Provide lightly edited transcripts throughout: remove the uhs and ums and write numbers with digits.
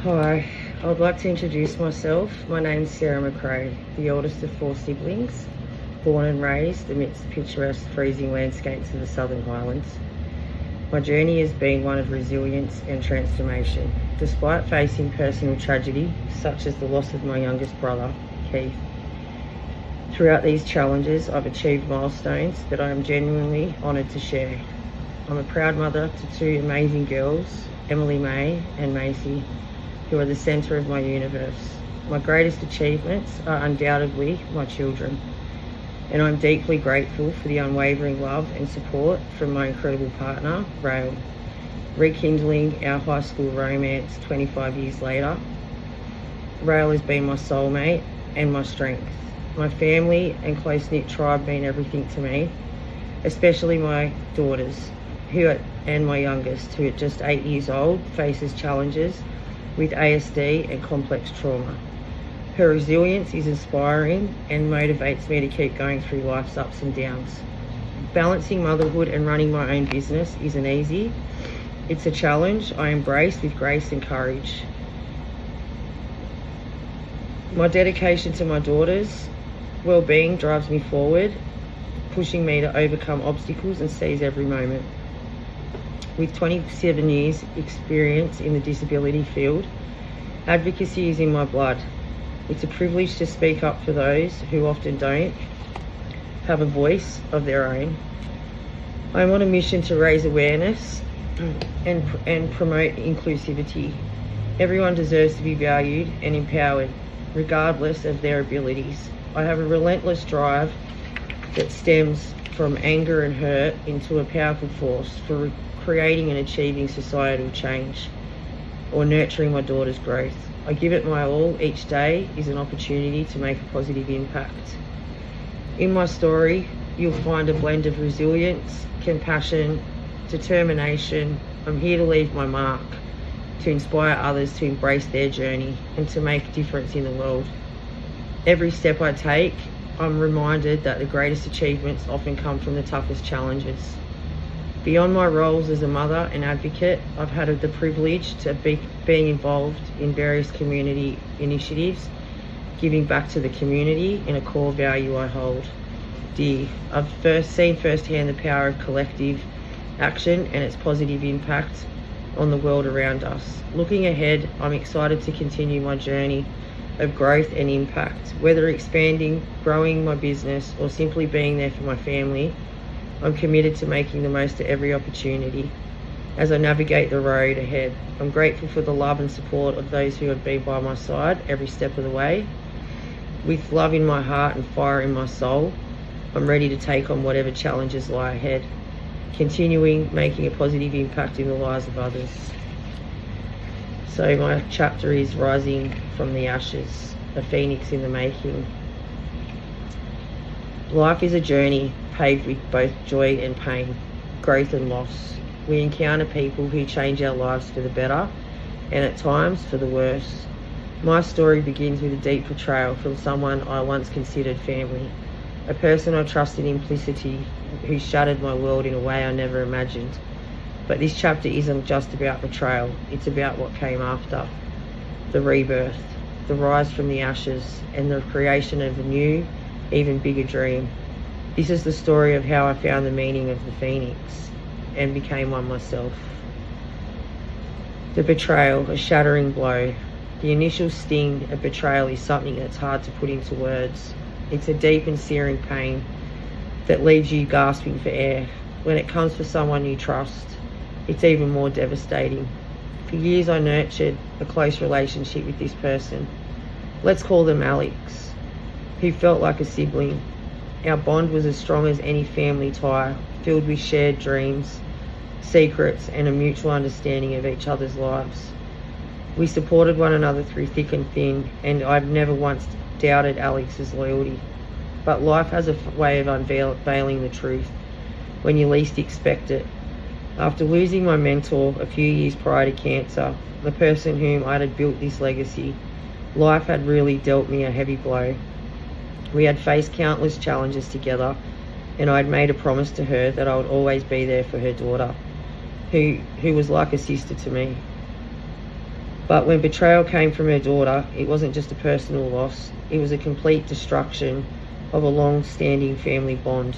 Hi, I would like to introduce myself. My name's Sarah Macrae, the oldest of 4 siblings, born and raised amidst the picturesque freezing landscapes of the Southern Highlands. My journey has been one of resilience and transformation. Despite facing personal tragedy, such as the loss of my youngest brother, Keith, throughout these challenges I've achieved milestones that I am genuinely honoured to share. I'm a proud mother to 2 amazing girls, Emily May and Macy, who are the centre of my universe. My greatest achievements are undoubtedly my children, and I'm deeply grateful for the unwavering love and support from my incredible partner, Rael, rekindling our high school romance 25 years later. Rael has been my soulmate and my strength. My family and close-knit tribe mean everything to me, especially my daughters, and my youngest, who at just 8 years old faces challenges with ASD and complex trauma. Her resilience is inspiring and motivates me to keep going through life's ups and downs. Balancing motherhood and running my own business isn't easy. It's a challenge I embrace with grace and courage. My dedication to my daughters' well-being drives me forward, pushing me to overcome obstacles and seize every moment. With 27 years experience in the disability field, advocacy is in my blood. It's a privilege to speak up for those who often don't have a voice of their own. I'm on a mission to raise awareness and promote inclusivity. Everyone deserves to be valued and empowered, regardless of their abilities. I have a relentless drive that stems from anger and hurt into a powerful force for creating and achieving societal change or nurturing my daughter's growth. I give it my all. Each day is an opportunity to make a positive impact. In my story, you'll find a blend of resilience, compassion, determination. I'm here to leave my mark, to inspire others to embrace their journey and to make a difference in the world. Every step I take, I'm reminded that the greatest achievements often come from the toughest challenges. Beyond my roles as a mother and advocate, I've had the privilege to being involved in various community initiatives, giving back to the community in a core value I hold dear. I've seen firsthand the power of collective action and its positive impact on the world around us. Looking ahead, I'm excited to continue my journey of growth and impact, whether expanding, growing my business, or simply being there for my family. I'm committed to making the most of every opportunity as I navigate the road ahead. I'm grateful for the love and support of those who have been by my side every step of the way. With love in my heart and fire in my soul, I'm ready to take on whatever challenges lie ahead, continuing making a positive impact in the lives of others. So my chapter is Rising from the Ashes, a phoenix in the making. Life is a journey paved with both joy and pain, growth and loss. We encounter people who change our lives for the better and at times for the worse. My story begins with a deep betrayal from someone I once considered family, a person I trusted implicitly who shattered my world in a way I never imagined. But this chapter isn't just about betrayal, it's about what came after. The rebirth, the rise from the ashes, and the creation of a new, even bigger dream. This is the story of how I found the meaning of the phoenix and became one myself. The betrayal, a shattering blow. The initial sting of betrayal is something that's hard to put into words. It's a deep and searing pain that leaves you gasping for air. When it comes for someone you trust, it's even more devastating. For years I nurtured a close relationship with this person. Let's call them Alex, who felt like a sibling. Our bond was as strong as any family tie, filled with shared dreams, secrets, and a mutual understanding of each other's lives. We supported one another through thick and thin, and I've never once doubted Alex's loyalty. But life has a way of unveiling the truth when you least expect it. After losing my mentor a few years prior to cancer, the person whom I had built this legacy, life had really dealt me a heavy blow. We had faced countless challenges together, and I had made a promise to her that I would always be there for her daughter, who was like a sister to me. But when betrayal came from her daughter, it wasn't just a personal loss, it was a complete destruction of a long-standing family bond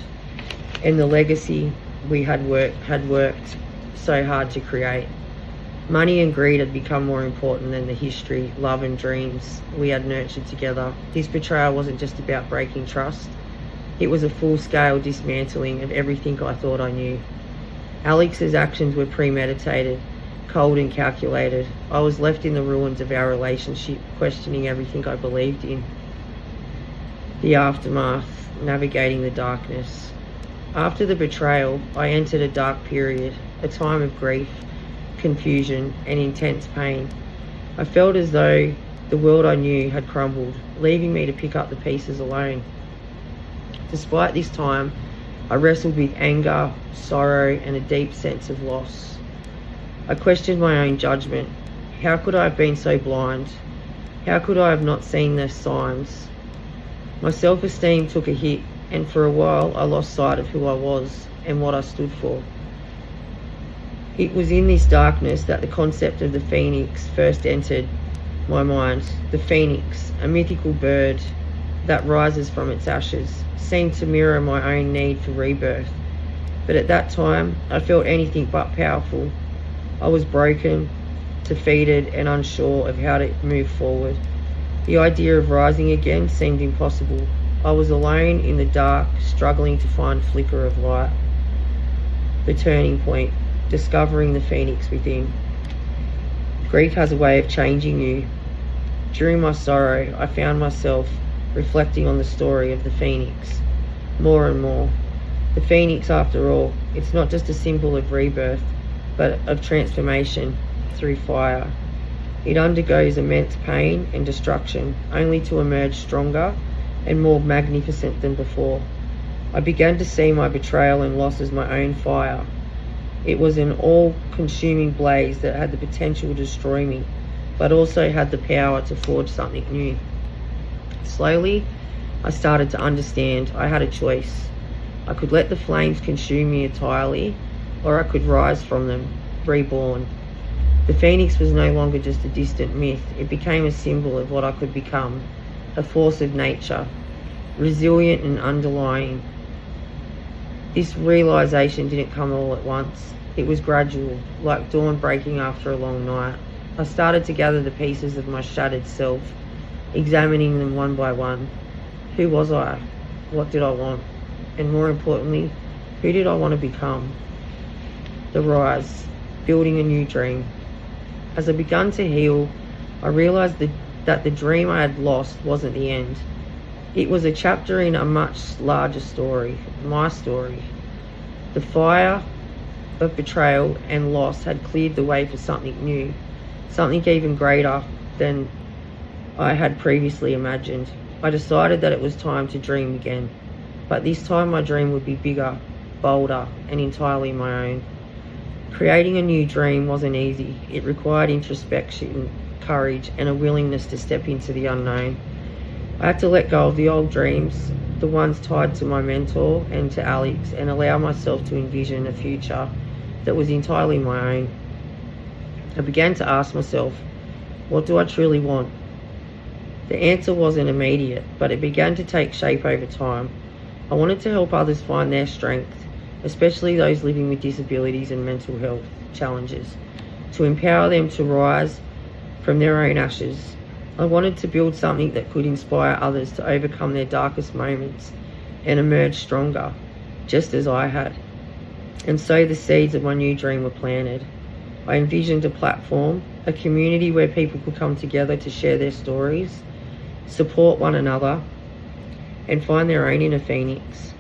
and the legacy we had worked so hard to create. Money and greed had become more important than the history, love and dreams we had nurtured together. This betrayal wasn't just about breaking trust, it was a full-scale dismantling of everything I thought I knew. Alex's actions were premeditated, cold and calculated. I was left in the ruins of our relationship, questioning everything I believed in. The aftermath, navigating the darkness. After the betrayal, I entered a dark period, a time of grief, confusion, and intense pain. I felt as though the world I knew had crumbled, leaving me to pick up the pieces alone. Despite this time, I wrestled with anger, sorrow, and a deep sense of loss. I questioned my own judgment. How could I have been so blind? How could I have not seen the signs? My self-esteem took a hit, and for a while I lost sight of who I was and what I stood for. It was in this darkness that the concept of the phoenix first entered my mind. The phoenix, a mythical bird that rises from its ashes, seemed to mirror my own need for rebirth. But at that time, I felt anything but powerful. I was broken, defeated, and unsure of how to move forward. The idea of rising again seemed impossible. I was alone in the dark, struggling to find a flicker of light. The turning point, discovering the phoenix within. Grief has a way of changing you. During my sorrow, I found myself reflecting on the story of the phoenix more and more. The phoenix, after all, it's not just a symbol of rebirth, but of transformation through fire. It undergoes immense pain and destruction, only to emerge stronger and more magnificent than before. I began to see my betrayal and loss as my own fire. It was an all-consuming blaze that had the potential to destroy me, but also had the power to forge something new. Slowly, I started to understand I had a choice. I could let the flames consume me entirely, or I could rise from them, reborn. The phoenix was no longer just a distant myth. It became a symbol of what I could become, a force of nature, resilient and underlying. This realization didn't come all at once. It was gradual, like dawn breaking after a long night. I started to gather the pieces of my shattered self, examining them one by one. Who was I? What did I want? And more importantly, who did I want to become? The rise, building a new dream. As I began to heal, I realized that the dream I had lost wasn't the end. It was a chapter in a much larger story, my story. The fire of betrayal and loss had cleared the way for something new, something even greater than I had previously imagined. I decided that it was time to dream again, but this time my dream would be bigger, bolder, and entirely my own. Creating a new dream wasn't easy. It required introspection, courage, and a willingness to step into the unknown. I had to let go of the old dreams, the ones tied to my mentor and to Alex, and allow myself to envision a future that was entirely my own. I began to ask myself, what do I truly want? The answer wasn't immediate, but it began to take shape over time. I wanted to help others find their strength, especially those living with disabilities and mental health challenges, to empower them to rise from their own ashes. I wanted to build something that could inspire others to overcome their darkest moments and emerge stronger, just as I had. And so the seeds of my new dream were planted. I envisioned a platform, a community where people could come together to share their stories, support one another, and find their own inner phoenix.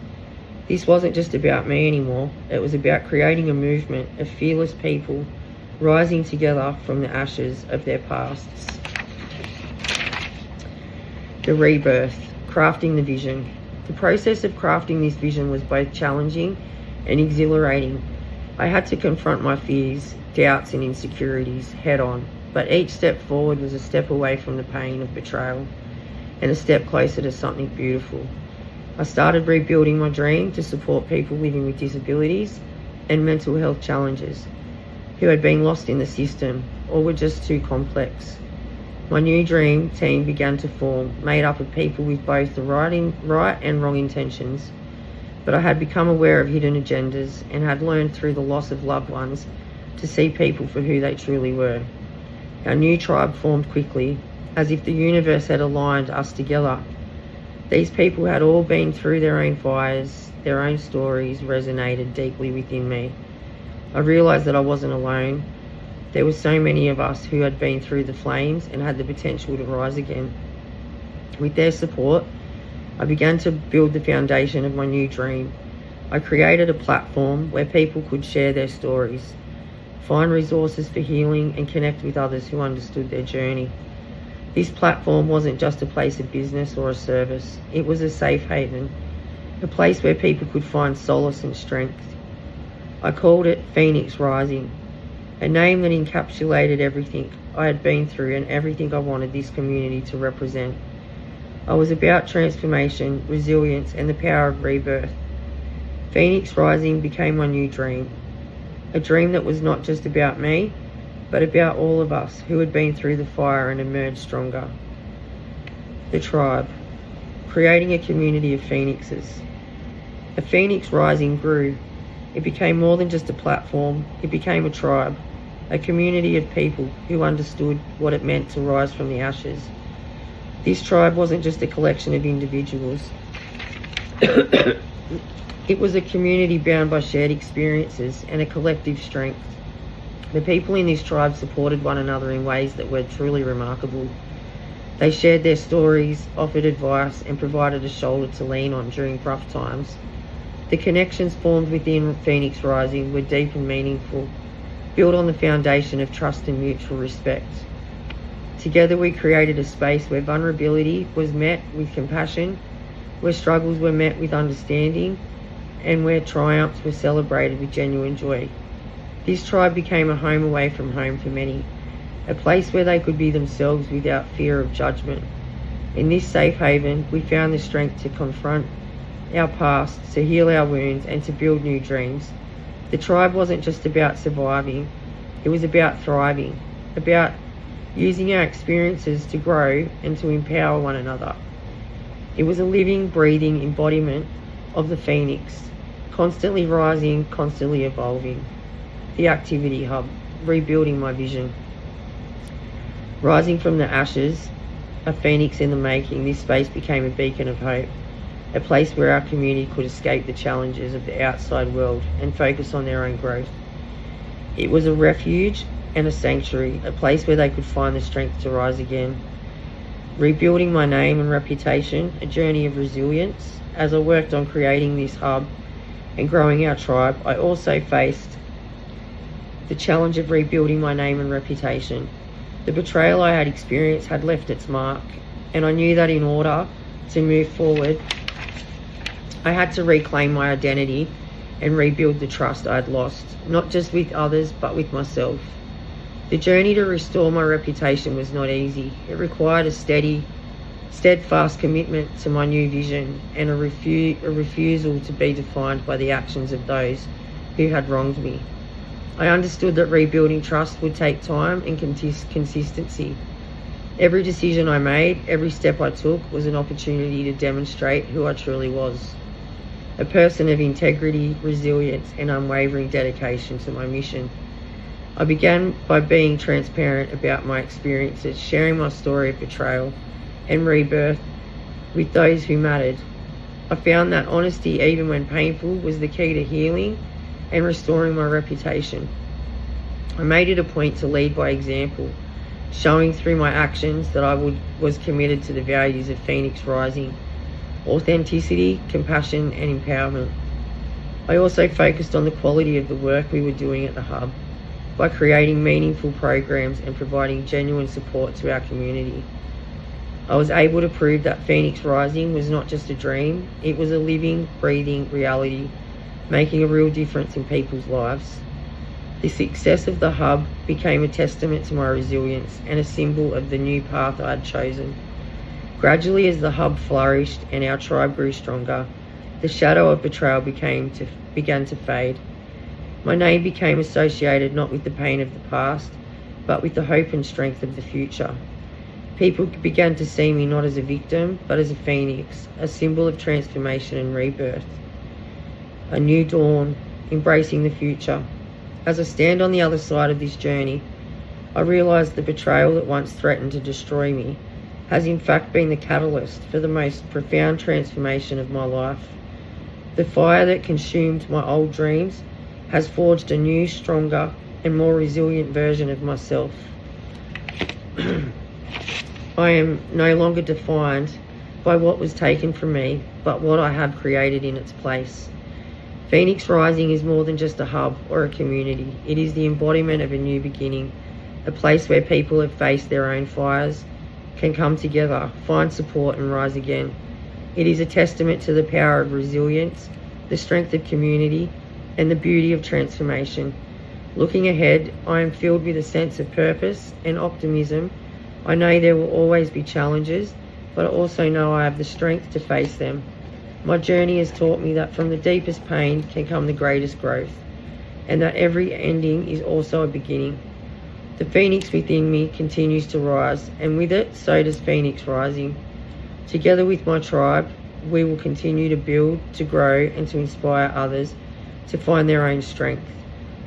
This wasn't just about me anymore. It was about creating a movement of fearless people rising together from the ashes of their pasts. The rebirth, crafting the vision. The process of crafting this vision was both challenging and exhilarating. I had to confront my fears, doubts, and insecurities head on, but each step forward was a step away from the pain of betrayal and a step closer to something beautiful. I started rebuilding my dream to support people living with disabilities and mental health challenges who had been lost in the system. or were just too complex. My new dream team began to form, made up of people with both the right and wrong intentions. But I had become aware of hidden agendas and had learned through the loss of loved ones to see people for who they truly were. Our new tribe formed quickly, as if the universe had aligned us together. These people had all been through their own fires, their own stories resonated deeply within me. I realised that I wasn't alone. There were so many of us who had been through the flames and had the potential to rise again. With their support, I began to build the foundation of my new dream. I created a platform where people could share their stories, find resources for healing, and connect with others who understood their journey. This platform wasn't just a place of business or a service. It was a safe haven, a place where people could find solace and strength. I called it Phoenix Rising, a name that encapsulated everything I had been through and everything I wanted this community to represent. I was about transformation, resilience, and the power of rebirth. Phoenix Rising became my new dream, a dream that was not just about me, but about all of us who had been through the fire and emerged stronger. The tribe, creating a community of phoenixes. A Phoenix Rising grew. It became more than just a platform. It became a tribe, a community of people who understood what it meant to rise from the ashes. This tribe wasn't just a collection of individuals. It was a community bound by shared experiences and a collective strength. The people in this tribe supported one another in ways that were truly remarkable. They shared their stories, offered advice, and provided a shoulder to lean on during rough times. The connections formed within Phoenix Rising were deep and meaningful, built on the foundation of trust and mutual respect. Together we created a space where vulnerability was met with compassion, where struggles were met with understanding, and where triumphs were celebrated with genuine joy. This tribe became a home away from home for many, a place where they could be themselves without fear of judgment. In this safe haven, we found the strength to confront our past, to heal our wounds, and to build new dreams. The tribe wasn't just about surviving, it was about thriving, about using our experiences to grow and to empower one another. It was a living, breathing embodiment of the phoenix, constantly rising, constantly evolving. The activity hub, rebuilding my vision. Rising from the ashes, a phoenix in the making, this space became a beacon of hope, a place where our community could escape the challenges of the outside world and focus on their own growth. It was a refuge and a sanctuary, a place where they could find the strength to rise again. Rebuilding my name and reputation, a journey of resilience. As I worked on creating this hub and growing our tribe, I also faced the challenge of rebuilding my name and reputation. The betrayal I had experienced had left its mark, and I knew that in order to move forward, I had to reclaim my identity and rebuild the trust I had lost, not just with others, but with myself. The journey to restore my reputation was not easy. It required a steadfast commitment to my new vision and a refusal to be defined by the actions of those who had wronged me. I understood that rebuilding trust would take time and consistency. Every decision I made, every step I took was an opportunity to demonstrate who I truly was. A person of integrity, resilience, and unwavering dedication to my mission. I began by being transparent about my experiences, sharing my story of betrayal and rebirth with those who mattered. I found that honesty, even when painful, was the key to healing and restoring my reputation. I made it a point to lead by example, showing through my actions that I was committed to the values of Phoenix Rising, authenticity, compassion, and empowerment. I also focused on the quality of the work we were doing at the Hub by creating meaningful programs and providing genuine support to our community. I was able to prove that Phoenix Rising was not just a dream, it was a living, breathing reality, making a real difference in people's lives. The success of the Hub became a testament to my resilience and a symbol of the new path I had chosen. Gradually, as the Hub flourished and our tribe grew stronger, the shadow of betrayal began to fade. My name became associated not with the pain of the past, but with the hope and strength of the future. People began to see me not as a victim, but as a phoenix, a symbol of transformation and rebirth. A new dawn, embracing the future. As I stand on the other side of this journey, I realise the betrayal that once threatened to destroy me has in fact been the catalyst for the most profound transformation of my life. The fire that consumed my old dreams has forged a new, stronger, and more resilient version of myself. I am no longer defined by what was taken from me, but what I have created in its place. Phoenix Rising is more than just a hub or a community. It is the embodiment of a new beginning, a place where people have faced their own fires, can come together, find support and rise again. It is a testament to the power of resilience, the strength of community, and the beauty of transformation. Looking ahead, I am filled with a sense of purpose and optimism. I know there will always be challenges, but I also know I have the strength to face them. My journey has taught me that from the deepest pain can come the greatest growth, and that every ending is also a beginning. The phoenix within me continues to rise, and with it, so does Phoenix Rising. Together with my tribe, we will continue to build, to grow, and to inspire others to find their own strength,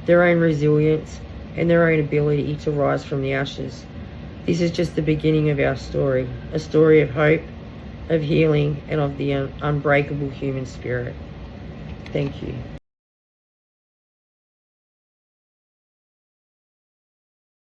their own resilience, and their own ability to rise from the ashes. This is just the beginning of our story, a story of hope, of healing, and of the unbreakable human spirit. Thank you.